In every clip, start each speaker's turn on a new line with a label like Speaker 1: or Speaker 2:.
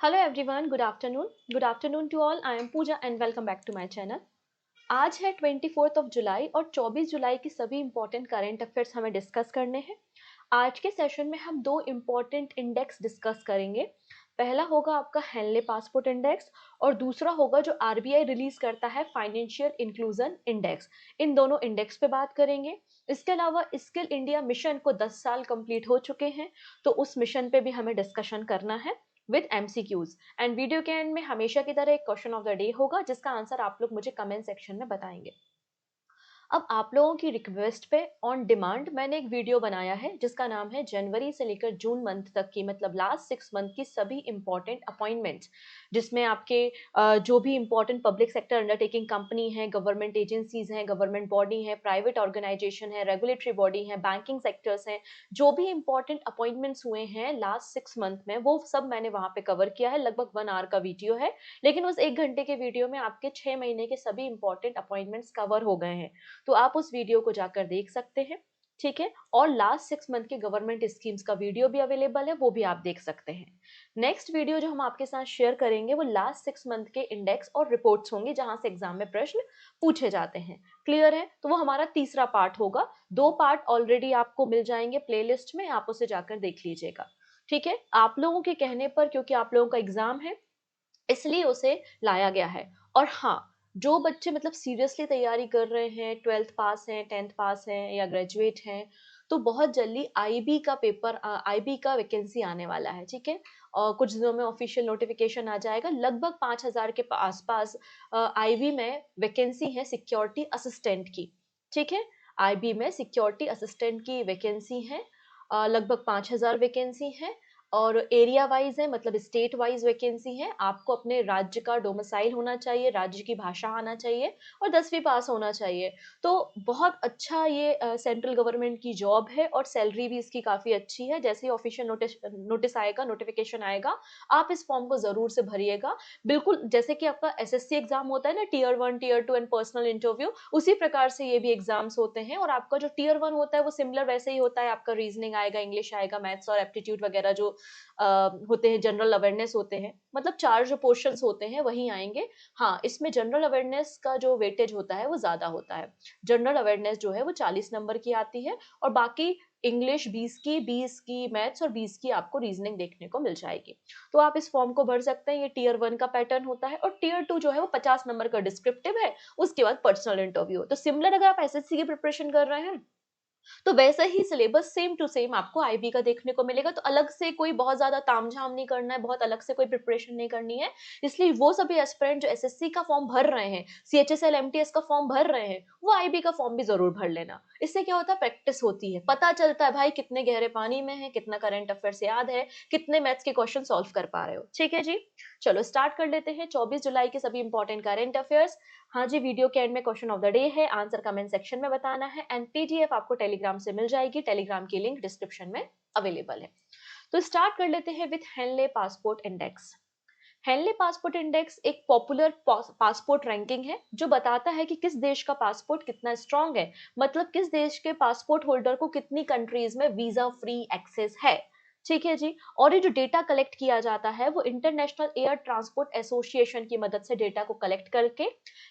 Speaker 1: Hello everyone, good afternoon to all. I am Pooja and welcome back to my channel. आज है 24 of July और 24 जुलाई की सभी important current affairs हमें discuss करने हैं। आज के सेशन में हम दो इंपॉर्टेंट इंडेक्स डिस्कस करेंगे। पहला होगा आपका हेनले पासपोर्ट इंडेक्स और दूसरा होगा जो आरबीआई रिलीज करता है फाइनेंशियल इंक्लूजन इंडेक्स। इन दोनों इंडेक्स पे बात करेंगे। इसके अलावा स्किल इंडिया मिशन को 10 साल कंप्लीट हो चुके हैं, तो उस मिशन पे भी हमें डिस्कशन करना है विद एमसीक्यूज। एंड वीडियो के एंड में हमेशा की तरह एक क्वेश्चन ऑफ द डे होगा जिसका आंसर आप लोग मुझे कमेंट सेक्शन में बताएंगे। अब आप लोगों की रिक्वेस्ट पे ऑन डिमांड मैंने एक वीडियो बनाया है जिसका नाम है जनवरी से लेकर जून मंथ तक की, मतलब लास्ट 6 मंथ की सभी इंपॉर्टेंट अपॉइंटमेंट्स, जिसमें आपके जो भी important public sector undertaking company है, गवर्नमेंट एजेंसीज हैं, गवर्नमेंट बॉडी है, प्राइवेट ऑर्गेनाइजेशन है, रेगुलेटरी बॉडी है, बैंकिंग सेक्टर्स हैं, जो भी इंपॉर्टेंट अपॉइंटमेंट्स हुए हैं लास्ट 6 मंथ में, वो सब मैंने वहां पे कवर किया है। लगभग 1 आवर का वीडियो है, लेकिन उस 1 घंटे के वीडियो में आपके 6 महीने के सभी इंपॉर्टेंट अपॉइंटमेंट्स कवर हो गए हैं। तो आप उस वीडियो को जाकर देख सकते हैं, ठीक है। और लास्ट 6 मंथ के गवर्नमेंट स्कीम्स का वीडियो भी अवेलेबल है, वो भी आप देख सकते हैं। नेक्स्ट वीडियो जो हम आपके साथ शेयर करेंगे वो लास्ट 6 मंथ के इंडेक्स और रिपोर्ट्स होंगी जहां से एग्जाम में प्रश्न पूछे जाते हैं। क्लियर है? तो वो हमारा तीसरा पार्ट होगा। 2 पार्ट ऑलरेडी आपको मिल जाएंगे प्लेलिस्ट में, आप उसे जाकर देख लीजिएगा। ठीक है, आप लोगों के कहने पर, क्योंकि आप लोगों का एग्जाम है इसलिए उसे लाया गया है। और हाँ, जो बच्चे मतलब सीरियसली तैयारी कर रहे हैं, 12th पास हैं, 10th पास हैं या ग्रेजुएट हैं, तो बहुत जल्दी आईबी का पेपर, आईबी का वैकेंसी आने वाला है, ठीक है। और कुछ दिनों में ऑफिशियल नोटिफिकेशन आ जाएगा। लगभग 5,000 के आसपास आईबी में वैकेंसी है सिक्योरिटी असिस्टेंट की, ठीक है। आईबी में सिक्योरिटी असिस्टेंट की वैकेंसी है, लगभग 5,000 वैकेंसी है। और एरिया वाइज है, मतलब स्टेट वाइज वैकेंसी है। आपको अपने राज्य का डोमिसाइल होना चाहिए, राज्य की भाषा आना चाहिए और 10वीं पास होना चाहिए। तो बहुत अच्छा ये सेंट्रल गवर्नमेंट की जॉब है और सैलरी भी इसकी काफ़ी अच्छी है। जैसे ही ऑफिशियल नोटिस नोटिस आएगा, नोटिफिकेशन आएगा, आप इस फॉर्म को ज़रूर से भरिएगा। बिल्कुल जैसे कि आपका एसएससी एग्जाम होता है ना, tier 1 tier 2 and personal interview, उसी प्रकार से ये भी एग्जाम्स होते हैं। और आपका जो टीयर 1 होता है वो सिमिलर वैसे ही होता है। आपका रीजनिंग आएगा, इंग्लिश आएगा, मैथ्स और एप्टीट्यूड वगैरह जो होते हैं, जनरल अवेयरनेस होते हैं, मतलब 4 जो पोर्शंस होते हैं वही आएँगे। हाँ, इसमें जनरल अवेयरनेस का जो वेटेज होता है वो ज़्यादा होता है। जनरल अवेयरनेस जो है वो 40 नंबर की आती है और बाकी इंग्लिश 20 की, 20 की मैथ्स और 20 की आपको रीजनिंग देखने को मिल जाएगी। तो आप इस फॉर्म को भर सकते हैं। ये टियर 1 का पैटर्न होता है और टियर 2 जो है वो 50 नंबर का डिस्क्रिप्टिव है, उसके बाद पर्सनल इंटरव्यू। तो सिमिलर अगर आप एसएससी की प्रिपरेशन कर रहे हैं तो वैसा ही सिलेबस सेम टू सेम आपको आईबी का देखने को मिलेगा। तो अलग से कोई बहुत ज़्यादा तामझाम नहीं करना है, बहुत अलग से कोई प्रिपरेशन नहीं करनी है। इसलिए वो सभी एस्पिरेंट जो एसएससी का फॉर्म भर रहे हैं, सीएचएसएल एमटीएस का फॉर्म भर रहे हैं, वो आईबी का फॉर्म भी ज़रूर भर लेना। इससे क्या होता है, प्रैक्टिस होती है, पता चलता है भाई कितने गहरे पानी में है, कितना करंट अफेयर्स याद है, कितने मैथ्स के क्वेश्चन सॉल्व कर पा रहे हो। ठीक है जी, चलो स्टार्ट कर लेते हैं 24 जुलाई के सभी इंपॉर्टेंट करंट अफेयर्स। हाँ जी, वीडियो के एंड में क्वेश्चन ऑफ द डे है, आंसर कमेंट सेक्शन में बताना है एंड पीडीएफ आपको टेलीग्राम से मिल जाएगी। टेलीग्राम की लिंक डिस्क्रिप्शन में अवेलेबल है। तो स्टार्ट कर लेते हैं with Henley passport index. Henley passport index एक पॉपुलर पासपोर्ट रैंकिंग है जो बताता है कि किस देश का पासपोर्ट कितना स्ट्रांग है, मतलब किस देश के पासपोर्ट होल्डर को कितनी कंट्रीज में वीजा फ्री एक्सेस है। ठीक है जी। और ये जो डेटा कलेक्ट किया जाता है वो इंटरनेशनल एयर ट्रांसपोर्ट एसोसिएशन की मदद से डेटा को कलेक्ट करके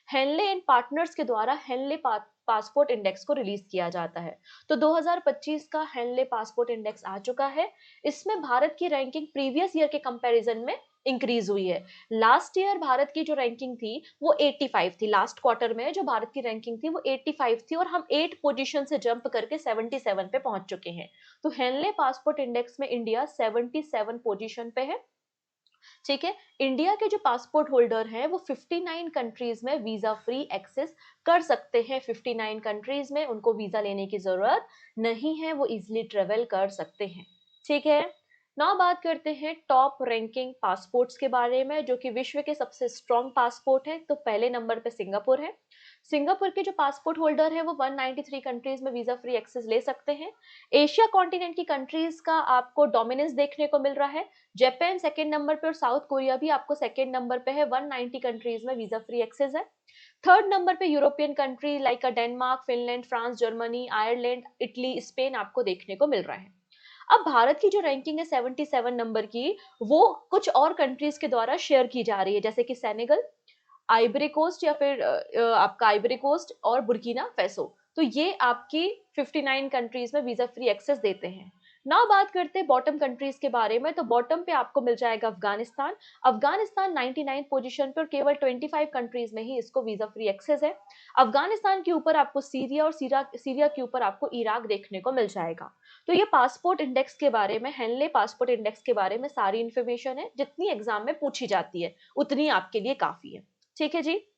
Speaker 1: हेनले एंड पार्टनर्स के द्वारा हेनले पासपोर्ट इंडेक्स को रिलीज किया जाता है। तो 2025 का हेनले पासपोर्ट इंडेक्स आ चुका है। इसमें भारत की रैंकिंग प्रीवियस ईयर के कंपैरिजन में इंक्रीज हुई है। लास्ट ईयर भारत की जो रैंकिंग थी वो 85 थी। लास्ट क्वार्टर में जो भारत की रैंकिंग थी वो 85 थी और हम 8 पोजीशन से जंप करके 77 पे पहुंच चुके हैं। तो हेनले पासपोर्ट इंडेक्स में इंडिया 77 पोजीशन पे है। ठीक है। इंडिया के जो पासपोर्ट होल्डर हैं वो 59 कंट्रीज में वीजा फ्री एक्सेस कर सकते हैं। 59 कंट्रीज में उनको वीजा लेने की जरूरत नहीं है, वो इजिली ट्रेवल कर सकते हैं। ठीक है। नाउ बात करते हैं टॉप रैंकिंग पासपोर्ट्स के बारे में, जो कि विश्व के सबसे स्ट्रॉन्ग पासपोर्ट है। तो पहले नंबर पे सिंगापुर है। सिंगापुर के जो पासपोर्ट होल्डर है वो 193 कंट्रीज में वीजा फ्री एक्सेस ले सकते हैं। एशिया कॉन्टिनेंट की कंट्रीज का आपको डोमिनेंस देखने को मिल रहा है। जापान सेकंड नंबर पे और साउथ कोरिया भी आपको सेकंड नंबर पे है। 190 कंट्रीज में वीजा फ्री एक्सेस है। थर्ड नंबर पे European country like Denmark, Finland, France, Germany, Ireland, Italy, Spain आपको देखने को मिल रहा है। अब भारत की जो रैंकिंग है 77 नंबर की, वो कुछ और कंट्रीज के द्वारा शेयर की जा रही है, जैसे कि सेनेगल, आइवरी कोस्ट या फिर आपका आइवरी कोस्ट और बुर्किना फेसो। तो ये आपकी 59 कंट्रीज में वीजा फ्री एक्सेस देते हैं। नाउ बात करते हैं बॉटम कंट्रीज के बारे में। तो बॉटम पे आपको मिल जाएगा अफगानिस्तान। अफगानिस्तान 99 पोजीशन पर, केवल 25 कंट्रीज में ही इसको वीजा फ्री एक्सेस है। अफगानिस्तान के ऊपर आपको सीरिया और सीरिया के ऊपर आपको इराक देखने को मिल जाएगा। तो ये पासपोर्ट इंडेक्स के बारे में, हेनले पासपोर्ट इंडेक्स के बारे में सारी इंफॉर्मेशन है, जितनी एग्जाम में पूछी जाती है उतनी आपके लिए काफी है। ठीक है जी।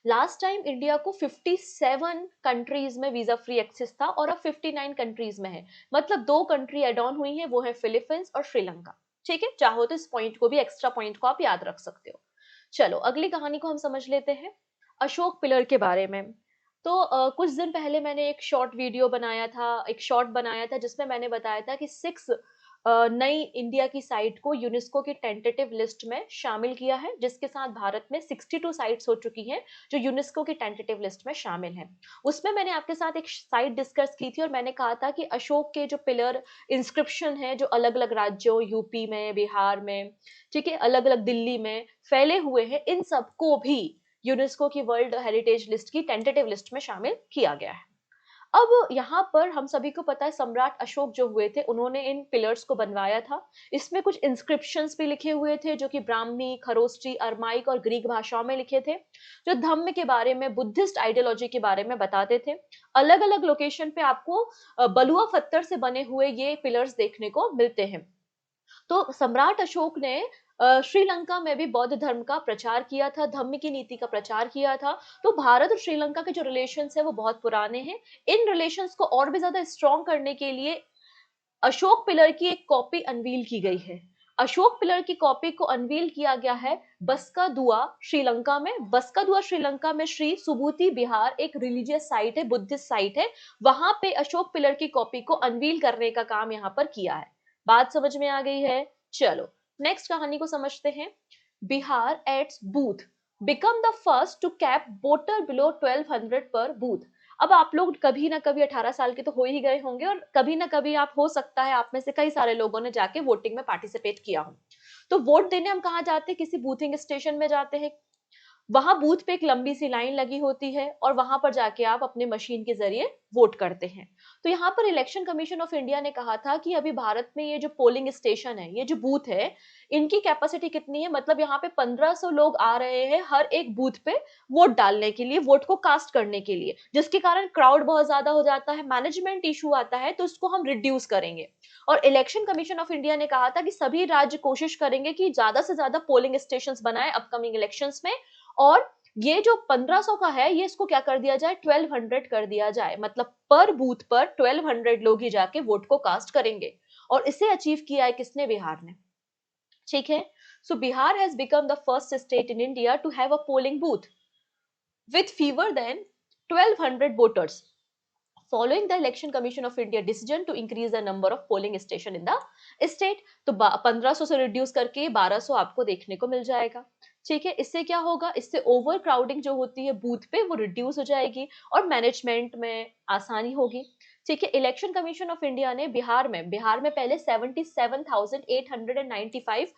Speaker 1: लास्ट टाइम इंडिया को 57 कंट्रीज में वीजा फ्री एक्सेस था और अब 59 कंट्रीज में है। मतलब 2 कंट्री एड ऑन हुई है, वो है फिलीपींस और श्रीलंका। ठीक है, चाहो तो इस पॉइंट को भी, एक्स्ट्रा पॉइंट को आप याद रख सकते हो। चलो अगली कहानी को हम समझ लेते हैं, अशोक पिलर के बारे में। तो कुछ दिन पहले मैंने एक शॉर्ट वीडियो बनाया था, एक शॉर्ट बनाया था जिसमें मैंने बताया था कि 6 नई इंडिया की साइट को यूनेस्को की टेंटेटिव लिस्ट में शामिल किया है, जिसके साथ भारत में 62 साइट्स हो चुकी हैं जो यूनेस्को की टेंटेटिव लिस्ट में शामिल हैं। उसमें मैंने आपके साथ एक साइट डिस्कस की थी और मैंने कहा था कि अशोक के जो पिलर इंस्क्रिप्शन है, जो अलग अलग राज्यों, यूपी में, बिहार में, ठीक है, अलग अलग दिल्ली में फैले हुए हैं, इन सबको भी यूनेस्को की वर्ल्ड हेरिटेज लिस्ट की टेंटेटिव लिस्ट में शामिल किया गया है। अब यहाँ पर हम सभी को पता है, सम्राट अशोक जो हुए थे, उन्होंने इन पिलर्स को बनवाया था। इसमें कुछ इंस्क्रिप्शंस भी लिखे हुए थे जो कि ब्राह्मी, खरोष्टी, अरमाइक और ग्रीक भाषाओं में लिखे थे, जो धम्म के बारे में, बुद्धिस्ट आइडियोलॉजी के बारे में बताते थे। अलग अलग लोकेशन पे आपको बलुआ पत्थर से बने हुए ये पिलर्स देखने को मिलते हैं। तो सम्राट अशोक ने श्रीलंका में भी बौद्ध धर्म का प्रचार किया था, धम्म की नीति का प्रचार किया था। तो भारत और श्रीलंका के जो रिलेशंस है वो बहुत पुराने हैं। इन रिलेशंस को और भी ज्यादा स्ट्रॉन्ग करने के लिए अशोक पिलर की एक कॉपी अनवील की गई है। अशोक पिलर की कॉपी को अनवील किया गया है बसका दुआ, श्रीलंका में। बसका दुआ श्रीलंका में श्री सुबूति बिहार एक रिलीजियस साइट है, बुद्धिस्ट साइट है। वहां पे अशोक पिलर की कॉपी को अनवील करने का काम यहाँ पर किया है। बात समझ में आ गई है? चलो नेक्स्ट कहानी को समझते हैं। बिहार एट्स booth, become the first to cap voter below 1200 per booth. अब आप लोग कभी ना कभी 18 साल के तो हो ही गए होंगे, और कभी ना कभी आप, हो सकता है आप में से कई सारे लोगों ने जाके वोटिंग में पार्टिसिपेट किया हो। तो वोट देने हम कहाँ जाते हैं? किसी बूथिंग स्टेशन में जाते हैं। वहां बूथ पे एक लंबी सी लाइन लगी होती है और वहां पर जाके आप अपने मशीन के जरिए वोट करते हैं। तो यहाँ पर इलेक्शन कमीशन ऑफ इंडिया ने कहा था कि अभी भारत में ये जो पोलिंग स्टेशन है, ये जो बूथ है, इनकी कैपेसिटी कितनी है? मतलब यहाँ पे 1500 लोग आ रहे हैं हर एक बूथ पे वोट डालने के लिए, वोट को कास्ट करने के लिए, जिसके कारण क्राउड बहुत ज्यादा हो जाता है, मैनेजमेंट इशू आता है, तो उसको हम रिड्यूस करेंगे। और इलेक्शन कमीशन ऑफ इंडिया ने कहा था कि सभी राज्य कोशिश करेंगे कि ज्यादा से ज्यादा पोलिंग स्टेशन बनाए अपकमिंग इलेक्शंस में, और ये जो 1500 का है, ये इसको क्या कर दिया जाए, 1200 कर दिया जाए। मतलब पर बूथ पर 1200 लोग ही जाके वोट को कास्ट करेंगे। और इसे अचीव किया है किसने? बिहार ने। ठीक है। So Bihar has become the first state in India to have a polling booth with fewer than 1200 voters following the election commission of india decision to increase the number of polling station in the state। तो 1500 से reduce करके 1200 आपको देखने को मिल जाएगा। ठीक है, इससे क्या होगा? इससे ओवर क्राउडिंग जो होती है बूथ पे, वो रिड्यूस हो जाएगी और मैनेजमेंट में आसानी होगी। ठीक है, इलेक्शन कमीशन ऑफ इंडिया ने बिहार में पहले 77,895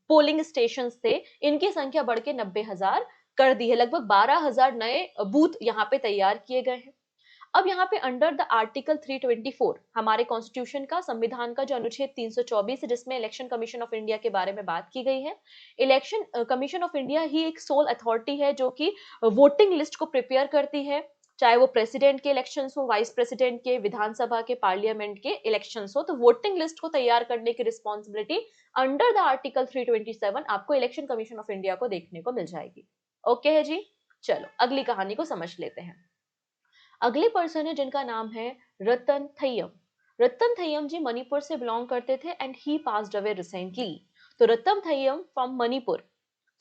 Speaker 1: पोलिंग स्टेशन थे, इनकी संख्या बढ़ के 90,000 कर दी है। लगभग 12,000 नए बूथ यहाँ पे तैयार किए गए हैं। अब यहाँ पे अंडर द आर्टिकल 324 हमारे कॉन्स्टिट्यूशन का, संविधान का जो अनुच्छेद 324 है, जिसमें इलेक्शन कमीशन ऑफ इंडिया के बारे में बात की गई है। इलेक्शन कमीशन ऑफ इंडिया ही एक सोल अथॉरिटी है जो कि वोटिंग लिस्ट को प्रिपेयर करती है, चाहे वो प्रेसिडेंट के इलेक्शंस हो, वाइस प्रेसिडेंट के, विधानसभा के, पार्लियामेंट के इलेक्शंस हो। तो वोटिंग लिस्ट को तैयार करने की रिस्पॉन्सिबिलिटी अंडर द आर्टिकल 327 आपको इलेक्शन कमीशन ऑफ इंडिया को देखने को मिल जाएगी। ओके है जी। चलो अगली कहानी को समझ लेते हैं। अगले पर्सन है जिनका नाम है रतन थय्यम। रतन थय्यम जी मणिपुर से बिलोंग करते थे and he passed away recently. तो रतन थय्यम फ्रॉम मणिपुर,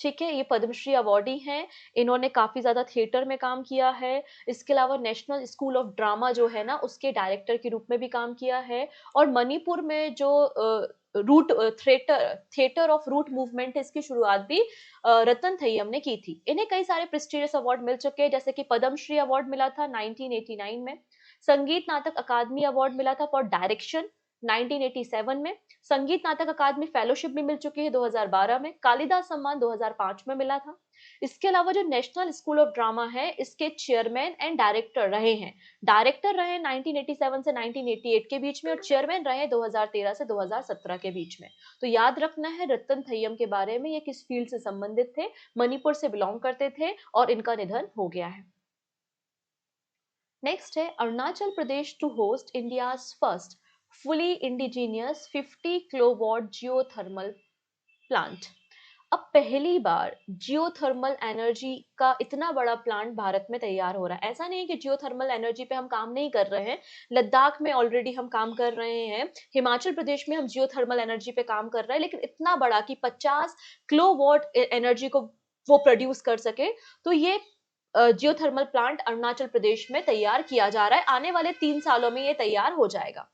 Speaker 1: ठीक है, ये पद्मश्री अवार्डी हैं। इन्होंने काफी ज्यादा थिएटर में काम किया है। इसके अलावा नेशनल स्कूल ऑफ ड्रामा जो है ना, उसके डायरेक्टर के रूप में भी काम किया है। और मणिपुर में जो root theatre theatre of root movement है, इसकी शुरुआत भी रतन थय्यम ने की थी। इन्हें कई सारे प्रेस्टिजियस अवार्ड मिल चुके हैं, जैसे कि पद्मश्री अवार्ड मिला था 1989 में, संगीत नाटक अकादमी अवार्ड मिला था फॉर डायरेक्शन 1987 में। संगीत नाटक अकादमी फेलोशिप भी मिल चुकी है 2012 में। कालिदास सम्मान 2005 में मिला था। इसके अलावा जो नेशनल स्कूल ऑफ ड्रामा है, इसके चेयरमैन एंड डायरेक्टर रहे हैं। डायरेक्टर रहे 1987 से 1988 के बीच में और चेयरमैन रहे 2013 से 2017 के बीच में। तो याद रखना है रतन थय्यम के बारे में, ये किस फील्ड से संबंधित थे, मणिपुर से बिलोंग करते थे और इनका निधन हो गया है। नेक्स्ट है Arunachal Pradesh to host India's first fully indigenous 50 kilowatt geothermal plant. अब पहली बार जियोथर्मल एनर्जी का इतना बड़ा प्लांट भारत में तैयार हो रहा है। ऐसा नहीं है कि जियोथर्मल एनर्जी पे हम काम नहीं कर रहे हैं, लद्दाख में ऑलरेडी हम काम कर रहे हैं, हिमाचल प्रदेश में हम जियोथर्मल एनर्जी पे काम कर रहे हैं, लेकिन इतना बड़ा कि 50 किलोवाट एनर्जी को वो प्रोड्यूस कर सके, तो ये जियोथर्मल प्लांट अरुणाचल प्रदेश में तैयार किया जा रहा है। आने वाले 3 सालों में ये तैयार हो जाएगा।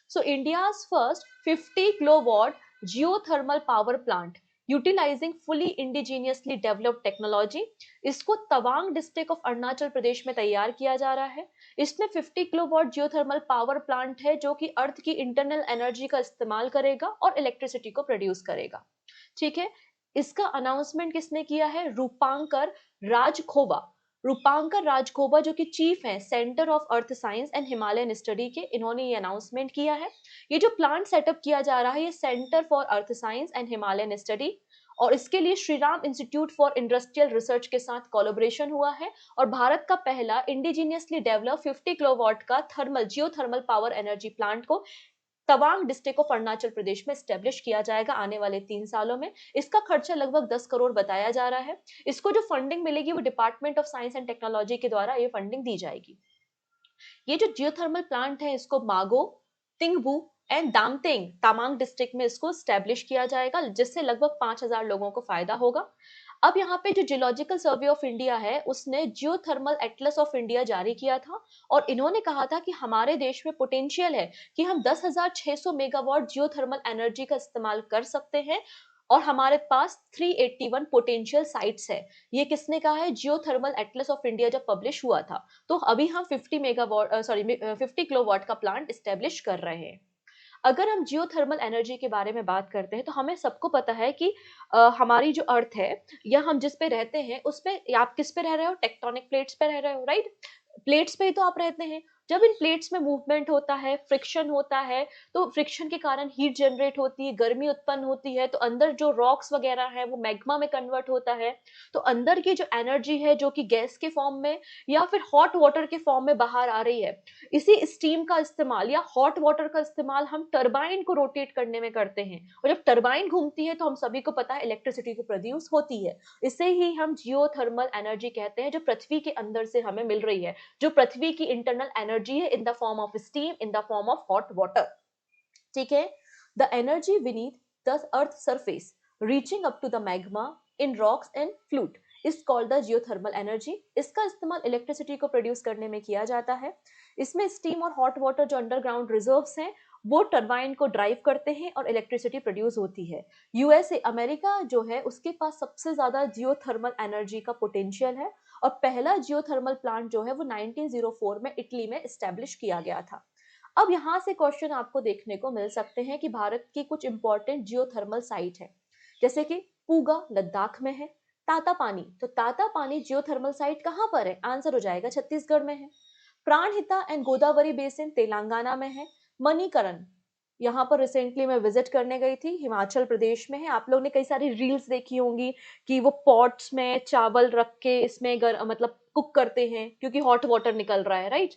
Speaker 1: So India's first 50 kilowatt geothermal power plant utilising fully indigenously developed technology, इसको तवांग डिस्ट्रिक्ट ऑफ अरुणाचल प्रदेश में तैयार किया जा रहा है। इसमें 50 किलोवाट जियोथर्मल पावर प्लांट है जो कि अर्थ की इंटरनल एनर्जी का इस्तेमाल करेगा और इलेक्ट्रिसिटी को प्रोड्यूस करेगा। ठीक है, इसका अनाउंसमेंट किसने किया है? रूपांकर राजखोबा। रूपांकर राजखोबा जो कि चीफ है centre of earth science and Himalayan study के, इन्होंने ये अनाउंसमेंट किया है। ये जो प्लांट सेटअप किया जा रहा है, ये centre for earth science and Himalayan study, और इसके लिए Shri Ram institute for industrial research के साथ कोलैबोरेशन हुआ है। और भारत का पहला इंडिजीनियसली डेवलप 50 किलोवाट का thermal geothermal power energy plant को तवांग डिस्ट्रिक्ट ऑफ अरुणाचल प्रदेश में स्टेब्लिश किया जाएगा आने वाले 3 सालों में। इसका खर्चा लगभग 10 करोड़ बताया जा रहा है। इसको जो फंडिंग मिलेगी वो department of science and technology के द्वारा ये फंडिंग दी जाएगी। ये जो जियोथर्मल प्लांट है, इसको मागो, तिंगबू एंड दामतेंग तमांग डिस्ट्रिक्ट में इसको स्टैब्लिश किया जाएगा, जिससे लगभग 5,000 लोगों को फायदा होगा। अब यहाँ पे जो जियोलॉजिकल सर्वे ऑफ इंडिया है, उसने जियोथर्मल एटलस ऑफ इंडिया जारी किया था और इन्होंने कहा था कि हमारे देश में पोटेंशियल है कि हम 10,600 मेगावाट जियोथर्मल एनर्जी का इस्तेमाल कर सकते हैं और हमारे पास 381 पोटेंशियल साइट्स है। ये किसने कहा है? जियोथर्मल एटलस ऑफ इंडिया जब पब्लिश हुआ था। तो अभी हम 50 किलोवाट का प्लांट स्टेब्लिश कर रहे हैं। अगर हम जियोथर्मल एनर्जी के बारे में बात करते हैं तो हमें सबको पता है कि हमारी जो अर्थ है या हम जिस पे रहते हैं उस पे, आप किस पे रह रहे हो? टेक्टोनिक प्लेट्स पे रह रहे हो, राइट? प्लेट्स पे ही तो आप रहते हैं। जब इन प्लेट्स में मूवमेंट होता है, फ्रिक्शन होता है, तो फ्रिक्शन के कारण हीट जनरेट होती है, गर्मी उत्पन्न होती है, तो अंदर जो रॉक्स वगैरह है वो मैग्मा में कन्वर्ट होता है। तो अंदर की जो एनर्जी है जो कि गैस के फॉर्म में या फिर हॉट वाटर के फॉर्म में बाहर आ रही है, इसी स्टीम का इस्तेमाल या हॉट वाटर का इस्तेमाल हम टरबाइन को रोटेट करने में करते हैं। और जब टरबाइन घूमती है तो हम सभी को पता है इलेक्ट्रिसिटी को प्रोड्यूस होती है। इसे ही हम जियोथर्मल एनर्जी कहते हैं, जो पृथ्वी के अंदर से हमें मिल रही है, जो पृथ्वी की इंटरनल एनर्जी है in the form of steam, in the form of hot water. ठीक है, the energy beneath the earth surface reaching up to the magma in rocks and fluid is called the geothermal energy. इसका इस्तेमाल electricity को produce करने में किया जाता है। इसमें स्टीम और हॉट वाटर जो अंडरग्राउंड रिजर्व्स हैं वो टरबाइन को ड्राइव करते हैं और इलेक्ट्रिसिटी प्रोड्यूस होती है। यूएसए, अमेरिका जो है, उसके पास सबसे ज्यादा जियोथर्मल एनर्जी का पोटेंशियल है और पहला जियोथर्मल प्लांट जो है वो 1904 में इटली में एस्टेब्लिश किया गया था। अब यहाँ से क्वेश्चन आपको देखने को मिल सकते हैं कि भारत की कुछ इंपॉर्टेंट जियोथर्मल साइट है, जैसे कि पूगा लद्दाख में है, ताता पानी, तो ताता पानी जियोथर्मल साइट कहाँ पर है? आंसर हो जाएगा छत्तीसगढ़ में है। प्राणहिता एंड गोदावरी बेसिन तेलंगाना में है। मणिकरण, यहाँ पर रिसेंटली मैं विजिट करने गई थी, हिमाचल प्रदेश में है। आप लोग ने कई सारी रील्स देखी होंगी कि वो पॉट्स में चावल रख के इसमें मतलब कुक करते हैं क्योंकि हॉट वाटर निकल रहा है, राइट?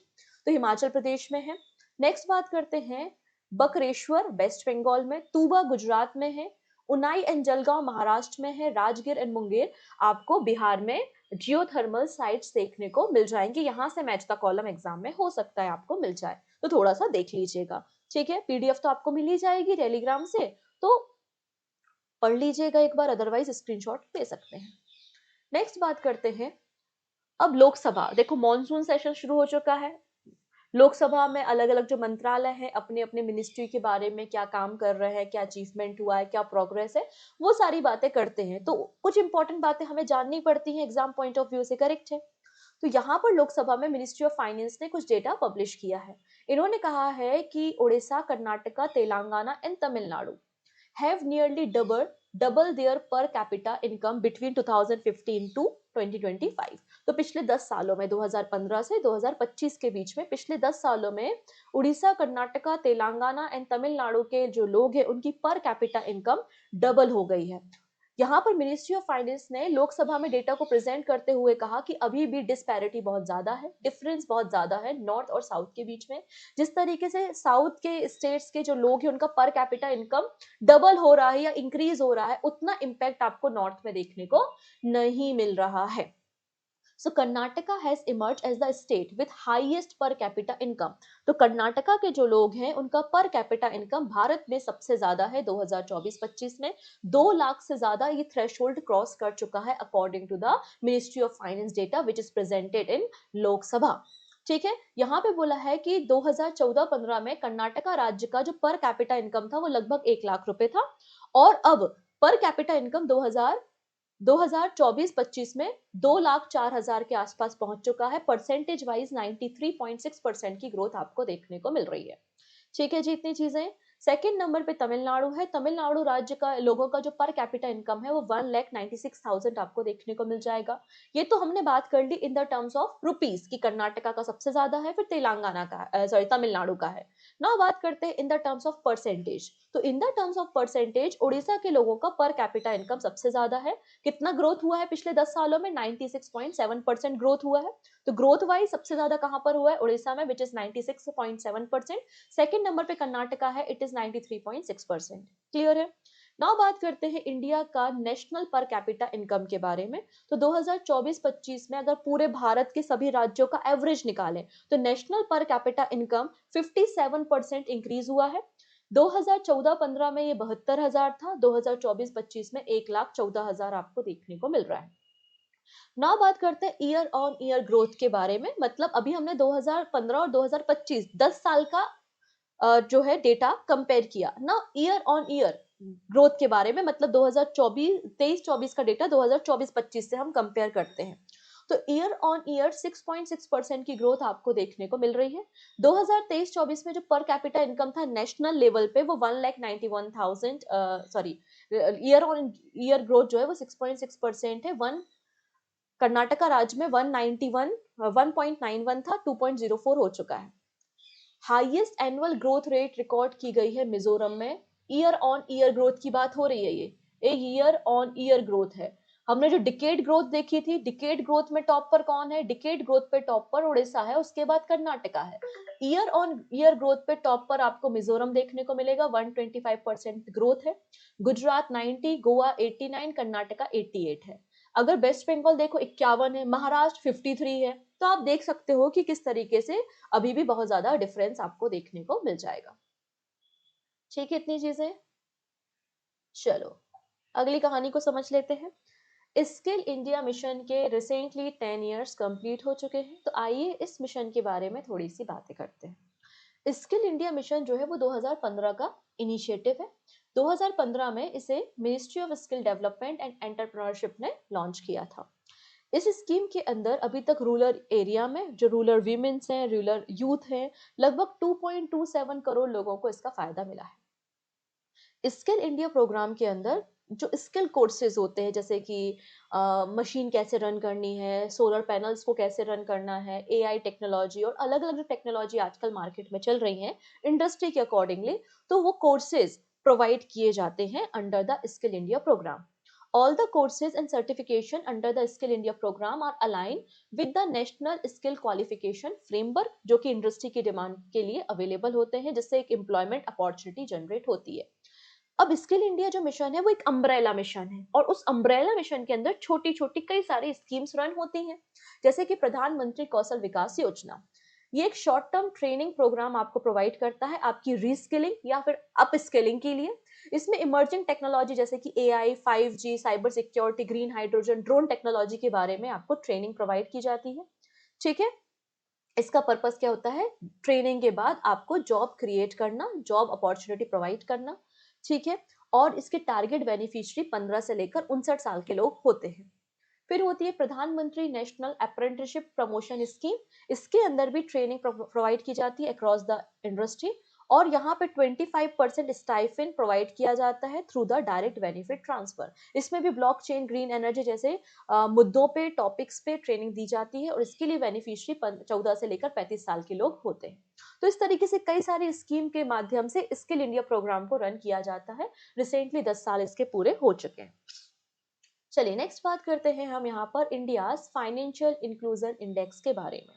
Speaker 1: तो हिमाचल प्रदेश में है। नेक्स्ट बात करते हैं बकरेश्वर वेस्ट बंगाल में, तूबा गुजरात में है, उनाई एंड जलगांव महाराष्ट्र में है, राजगीर एंड मुंगेर आपको बिहार में जियोथर्मल साइट्स देखने को मिल जाएंगे। यहाँ से मैच द कॉलम एग्जाम में हो सकता है आपको मिल जाए, तो थोड़ा सा देख लीजिएगा। ठीक है, पीडीएफ तो आपको मिल ही जाएगी टेलीग्राम से, तो पढ़ लीजिएगा एक बार, अदरवाइज स्क्रीनशॉट ले सकते हैं। नेक्स्ट बात करते हैं अब लोकसभा। देखो मॉनसून सेशन शुरू हो चुका है। लोकसभा में अलग अलग जो मंत्रालय हैं अपने अपने मिनिस्ट्री के बारे में क्या काम कर रहे हैं, क्या अचीवमेंट हुआ है, क्या प्रोग्रेस है, वो सारी बातें करते हैं। तो कुछ इंपॉर्टेंट बातें हमें जाननी पड़ती हैं एग्जाम पॉइंट ऑफ व्यू से, करेक्ट है? तो यहाँ पर लोकसभा में मिनिस्ट्री ऑफ फाइनेंस ने कुछ डेटा पब्लिश किया है। इन्होंने कहा है कि Orissa, Karnataka, Telangana and Tamil Nadu have nearly double their per capita income between 2015 to 2025। तो पिछले 10 सालों में 2015 से 2025 के बीच में पिछले 10 सालों में उड़ीसा, कर्नाटका, तेलंगाना एंड तमिलनाडु के जो लोग हैं उनकी पर कैपिटा इनकम डबल हो गई है। यहाँ पर मिनिस्ट्री ऑफ फाइनेंस ने लोकसभा में डेटा को प्रेजेंट करते हुए कहा कि अभी भी डिस्पैरिटी बहुत ज्यादा है, डिफरेंस बहुत ज्यादा है नॉर्थ और साउथ के बीच में। जिस तरीके से साउथ के स्टेट्स के जो लोग हैं उनका पर कैपिटा इनकम डबल हो रहा है या इंक्रीज हो रहा है, उतना इम्पैक्ट आपको नॉर्थ में देखने को नहीं मिल रहा है। So Karnataka has emerge as the state with highest per capita income. तो कर्नाटका के जो लोग हैं उनका पर कैपिटा इनकम भारत में सबसे ज्यादा है। 2024-25 में 2 लाख से ज्यादा ये थ्रेशोल्ड क्रॉस कर चुका है according to the ministry of finance data which is presented in Lok Sabha. ठीक है, यहाँ पे बोला है कि 2014-15 में कर्नाटका राज्य का जो पर कैपिटा इनकम था वो लगभग 1 लाख रुपए था, और अब पर कैपिटा इनकम 2024-25 में 2,04,000 के आसपास पहुंच चुका है। परसेंटेज वाइज 93.6% की ग्रोथ आपको देखने को मिल रही है। ठीक है जी, इतनी चीजें। सेकंड नंबर पे तमिलनाडु है। तमिलनाडु राज्य का लोगों का जो पर कैपिटा इनकम है वो 1,96,000 आपको देखने को मिल जाएगा। ये तो हमने बात कर ली in the terms of rupees कि कर्नाटका का सबसे ज्यादा है, फिर तेलंगाना का, सॉरी तमिलनाडु का है। नाउ बात करते हैं in the terms of percentage. तो in the terms of percentage Orissa के लोगों का पर कैपिटा इनकम सबसे ज्यादा है। कितना ग्रोथ हुआ है पिछले 10 सालों में? 96.7% ग्रोथ हुआ है। तो ग्रोथ वाइज सबसे ज्यादा कहां पर हुआ है? उड़ीसा में, विच इज 96.7%। सेकेंड नंबर पे कर्नाटका है, इट इज 93.6%। क्लियर है? नाउ बात करते हैं इंडिया का नेशनल पर कैपिटा इनकम के बारे में। तो 2024-25 में अगर पूरे भारत के सभी राज्यों का एवरेज निकालें तो नेशनल पर कैपिटा इनकम 57% इंक्रीज हुआ है। 2014-15 में ये 72,000 था, 2024-25 में 1,14,000 आपको देखने को मिल रहा है। नाउ बात करते हैं ईयर ऑन ईयर ग्रोथ के बारे में। मतलब अभी हमने 2015 और 2025 10 साल का जो है डेटा कंपेयर किया ना, ईयर ऑन ईयर ग्रोथ के बारे में। मतलब 2023-24 का डेटा 2024-25 से हम कंपेयर करते हैं तो ईयर ऑन ईयर 6.6% की ग्रोथ आपको देखने को मिल रही है। 2023-24 में जो पर कैपिटा इनकम था नेशनल लेवल पे वो 1,91,000, sorry, year on year growth जो है वो 6.6% है। कर्नाटका राज्य में 191 था, 2.04 हो चुका है। Highest annual growth rate record की गई है मिजोरम में। ईयर ऑन ईयर ग्रोथ की बात हो रही है, ये एक ईयर ऑन ईयर ग्रोथ है। हमने जो डिकेड ग्रोथ देखी थी, डिकेड ग्रोथ में टॉप पर कौन है? डिकेड ग्रोथ पे टॉप पर उड़ीसा है, उसके बाद कर्नाटका है। ईयर ऑन ईयर ग्रोथ पे टॉप पर आपको मिजोरम देखने को मिलेगा, 125% ग्रोथ है। गुजरात 90, गोवा 89, कर्नाटका 88 है। अगर वेस्ट बंगाल देखो 51 है, महाराष्ट्र 53 है। तो आप देख सकते हो कि किस तरीके से अभी भी बहुत ज्यादा डिफरेंस आपको देखने को मिल जाएगा। ठीक है, इतनी चीजें। चलो अगली कहानी को समझ लेते हैं। स्किल इंडिया मिशन के रिसेंटली 10 इयर्स कंप्लीट हो चुके हैं। तो आइए इस मिशन के बारे में थोड़ी सी बातें करते हैं। स्किल इंडिया मिशन जो है वो 2015 का इनिशिएटिव है। 2015 में इसे ministry of skill development and entrepreneurship ने लॉन्च किया था। इस स्कीम के अंदर अभी तक रूरल एरिया में जो रूरल वीमेंस हैं, रूरल यूथ हैं, लगभग 2.27 करोड़ लोगों को इसका फायदा मिला है। स्किल इंडिया प्रोग्राम के अंदर जो स्किल कोर्सेज होते हैं, जैसे कि मशीन कैसे रन करनी है, सोलर पैनल्स को कैसे रन करना है, एआई टेक्नोलॉजी और अलग अलग जो टेक्नोलॉजी आजकल मार्केट में चल रही हैं इंडस्ट्री के अकॉर्डिंगली, तो वो कोर्सेज प्रोवाइड किए जाते हैं under the skill India programme. All the courses and certification under the Skill India program are aligned with the National Skill Qualification Framework, जो कि इंडस्ट्री की डिमांड के लिए अवेलेबल होते हैं, जिससे एक एम्प्लॉयमेंट अपॉर्चुनिटी जनरेट होती है। अब स्किल इंडिया जो मिशन है वो एक अम्ब्रेला मिशन है, और उस अम्ब्रेला मिशन के अंदर छोटी छोटी कई सारी स्कीम्स रन होती हैं, जैसे कि प्रधानमंत्री कौशल विकास योजना। ये एक शॉर्ट टर्म ट्रेनिंग प्रोग्राम आपको प्रोवाइड करता है आपकी रीस्किलिंग या फिर अप स्किलिंग के लिए। इसमें इमर्जिंग टेक्नोलॉजी जैसे कि AI, 5G, cyber security, green hydrogen, drone technology के बारे में आपको ट्रेनिंग प्रोवाइड की जाती है। ठीक है, इसका पर्पस क्या होता है? ट्रेनिंग के बाद आपको जॉब क्रिएट करना, जॉब अपॉर्चुनिटी प्रोवाइड करना। ठीक है, और इसके टारगेट बेनिफिशियरी 15 से लेकर 59 साल के लोग होते हैं। फिर होती है प्रधानमंत्री नेशनल अप्रेंटिसशिप प्रमोशन स्कीम, इसके अंदर भी ट्रेनिंग प्रोवाइड की जाती है अक्रॉस द इंडस्ट्री, और यहाँ पे 25% स्टाइफिन प्रोवाइड किया जाता है through the direct benefit transfer. इसमें भी ब्लॉकचेन, ग्रीन एनर्जी जैसे मुद्दों पे, टॉपिक्स पे ट्रेनिंग दी जाती है, और इसके लिए बेनिफिशियरी 14 से लेकर 35 साल के लोग होते हैं। तो इस तरीके से कई सारी स्कीम के माध्यम से स्किल इंडिया प्रोग्राम को रन किया जाता है। रिसेंटली 10 साल इसके पूरे हो चुके हैं। चलिए नेक्स्ट बात करते हैं हम यहाँ पर इंडिया फाइनेंशियल इंक्लूजन इंडेक्स के बारे में।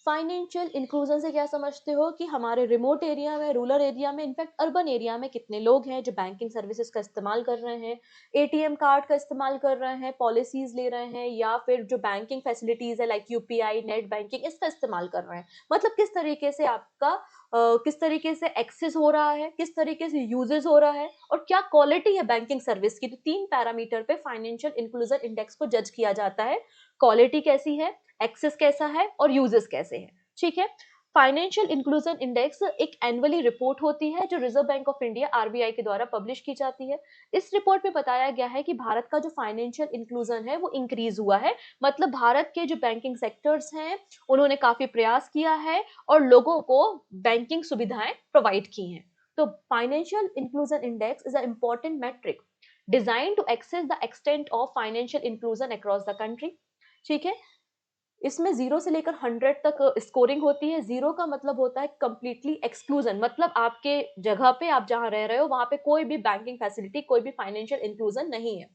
Speaker 1: फाइनेंशियल इंक्लूजन से क्या समझते हो कि हमारे रिमोट एरिया में, रूरल एरिया में, इनफैक्ट अर्बन एरिया में कितने लोग हैं जो बैंकिंग सर्विसेज का इस्तेमाल कर रहे हैं, एटीएम कार्ड का इस्तेमाल कर रहे हैं, पॉलिसीज ले रहे हैं, या फिर जो बैंकिंग फैसिलिटीज है लाइक यूपीआई, नेट बैंकिंग, इसका इस्तेमाल कर रहे हैं। मतलब किस तरीके से आपका किस तरीके से एक्सेस हो रहा है, किस तरीके से यूजेस हो रहा है, और क्या क्वालिटी है बैंकिंग सर्विस की। तो 3 पैरामीटर पे फाइनेंशियल इंक्लूजन इंडेक्स को जज किया जाता है। क्वालिटी कैसी है, एक्सेस कैसा है, और यूजेस कैसे हैं। ठीक है। फाइनेंशियल इंक्लूजन इंडेक्स एक एनुअली रिपोर्ट होती है जो reserve bank of India RBI के द्वारा पब्लिश की जाती है। इस रिपोर्ट में बताया गया है कि भारत का जो फाइनेंशियल इंक्लूजन है वो इंक्रीज हुआ है। मतलब भारत के जो बैंकिंग सेक्टर्स हैं उन्होंने काफी प्रयास किया है और लोगों को बैंकिंग सुविधाएं प्रोवाइड की हैं। तो financial inclusion index is a important metric designed to access the extent of financial inclusion across the country। ठीक है। इसमें 0 से लेकर 100 तक स्कोरिंग होती है। 0 का मतलब होता है कंप्लीटली एक्सक्लूजन, मतलब आपके जगह पे, आप जहां रह रहे हो वहां पे कोई भी बैंकिंग फैसिलिटी, कोई भी फाइनेंशियल इंक्लूजन नहीं है।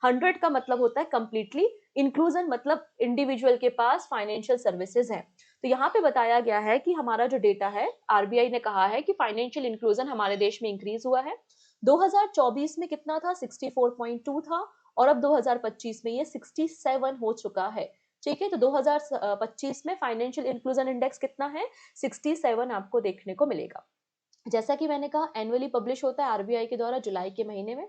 Speaker 1: 100 का मतलब होता है कंप्लीटली इंक्लूजन, मतलब इंडिविजुअल के पास फाइनेंशियल सर्विसेज है। तो यहाँ पे बताया गया है कि हमारा जो डेटा है, आरबीआई ने कहा है कि फाइनेंशियल इंक्लूजन हमारे देश में इंक्रीज हुआ है। 2024 में कितना था, 64.2 था, और अब 2025 में ये 67 हो चुका है। ठीक है। तो 2025 में फाइनेंशियल इंक्लूजन इंडेक्स कितना है, 67 आपको देखने को मिलेगा। जैसा कि मैंने कहा एनुअली पब्लिश होता है आरबीआई के द्वारा जुलाई के महीने में।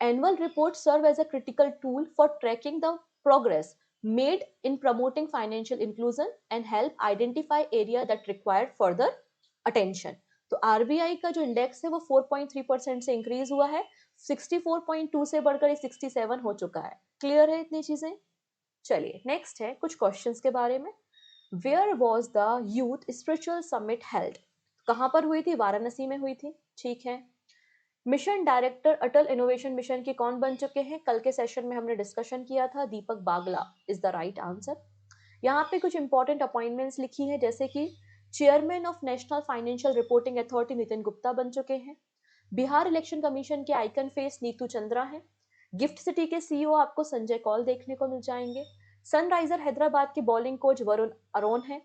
Speaker 1: Annual report serve as a critical tool for tracking the progress made in promoting financial inclusion and help identify area that required further attention. तो आरबीआई का जो इंडेक्स है वो 4.3% से इंक्रीज हुआ है, 64.2 से बढ़कर 67 हो चुका है। क्लियर है इतनी चीजें। चलिए नेक्स्ट है कुछ क्वेश्चंस के बारे में। Where was the youth spiritual summit held, कहां पर हुई थी, वाराणसी में हुई थी। ठीक है। मिशन डायरेक्टर अटल इनोवेशन मिशन के कौन बन चुके हैं, कल के सेशन में हमने डिस्कशन किया था, दीपक बागला इज द राइट आंसर। यहाँ पे कुछ इंपॉर्टेंट अपॉइंटमेंट्स लिखी है, जैसे कि chairman of national financial reporting authority Nitin Gupta बन चुके हैं। बिहार इलेक्शन कमीशन के आइकन फेस नीतू चंद्रा है। गिफ्ट सिटी के सीईओ आपको संजय कौल देखने को मिल जाएंगे। सनराइजर हैदराबाद के बॉलिंग कोच वरुण अरोन है,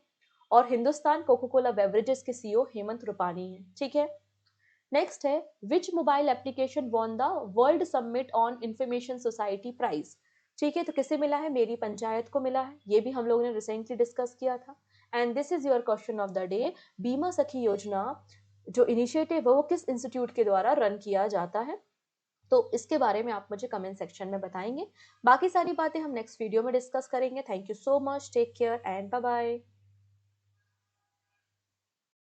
Speaker 1: और हिंदुस्तान कोको कोला बेवरेजेस के सीईओ हेमंत रूपानी है। ठीक है। नेक्स्ट है which mobile application won the world summit on information society prize. ठीक है। तो किसे मिला है, मेरी पंचायत को मिला है, ये भी हम लोगों ने रिसेंटली डिस्कस किया था। And this is your question of the day, बीमा सखी योजना जो इनिशिएटिव है वो किस इंस्टीट्यूट के द्वारा रन किया जाता है। तो इसके बारे में आप मुझे कमेंट सेक्शन में बताएंगे। बाकी सारी बातें हम नेक्स्ट वीडियो में डिस्कस करेंगे। Thank you so much, take care and bye bye.